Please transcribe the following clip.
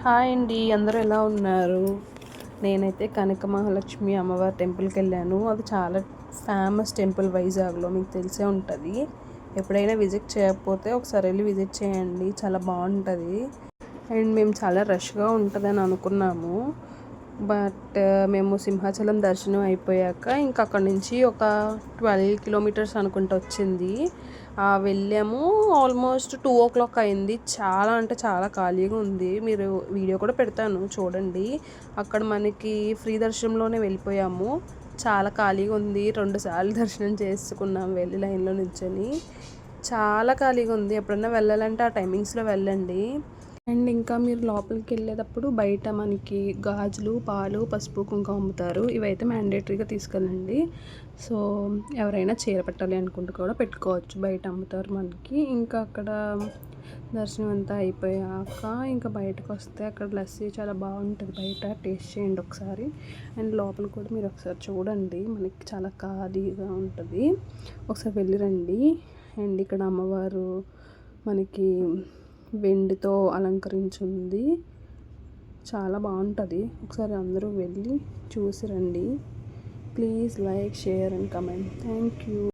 Hi అండి, అందరూ ఎలా ఉన్నారు? నేనైతే కనక మహాలక్ష్మి అమ్మవారి టెంపుల్కి వెళ్ళాను. అది చాలా ఫేమస్ టెంపుల్ వైజాగ్లో, మీకు తెలిసే ఉంటుంది. ఎప్పుడైనా విజిట్ చేయకపోతే ఒకసారి వెళ్ళి విజిట్ చేయండి, చాలా బాగుంటుంది. అండ్ మేము చాలా రష్గా ఉంటుందని అనుకున్నాము. బట్ మేము సింహాచలం దర్శనం అయిపోయాక ఇంకా అక్కడ నుంచి ఒక 12 కిలోమీటర్స్ అనుకుంటూ వచ్చింది. వెళ్ళాము. ఆల్మోస్ట్ 2 o'clock అయింది. చాలా అంటే చాలా ఖాళీగా ఉంది. మీరు వీడియో కూడా పెడతాను చూడండి. అక్కడ మనకి ఫ్రీ దర్శనంలోనే వెళ్ళిపోయాము. చాలా ఖాళీగా ఉంది. 2 సార్లు దర్శనం చేసుకున్నాం వెళ్ళి లైన్లో నిల్చొని. చాలా ఖాళీగా ఉంది. ఎప్పుడన్నా వెళ్ళాలంటే ఆ టైమింగ్స్లో వెళ్ళండి. అండ్ ఇంకా మీరు లోపలికి వెళ్ళేటప్పుడు బయట మనకి గాజులు, పాలు, పసుపు, కుంకుమ అమ్ముతారు. ఇవైతే మ్యాండేటరీగా తీసుకెళ్ళండి. సో ఎవరైనా చీర పెట్టాలి అనుకుంటే కూడా పెట్టుకోవచ్చు, బయట అమ్ముతారు మనకి. ఇంకా అక్కడ దర్శనం అంతా అయిపోయాక ఇంకా బయటకు వస్తే అక్కడ లస్సీ చాలా బాగుంటుంది, బయట టేస్ట్ చేయండి ఒకసారి. అండ్ లోపల కూడా మీరు ఒకసారి చూడండి, మనకి చాలా ఖాళీగా ఉంటుంది. ఒకసారి వెళ్ళిరండి. అండ్ ఇక్కడ అమ్మవారు మనకి వెండితో అలంకరించింది, చాలా బాగుంటుంది. ఒకసారి అందరూ వెళ్ళి చూసి రండి. Please like, share and comment. Thank you.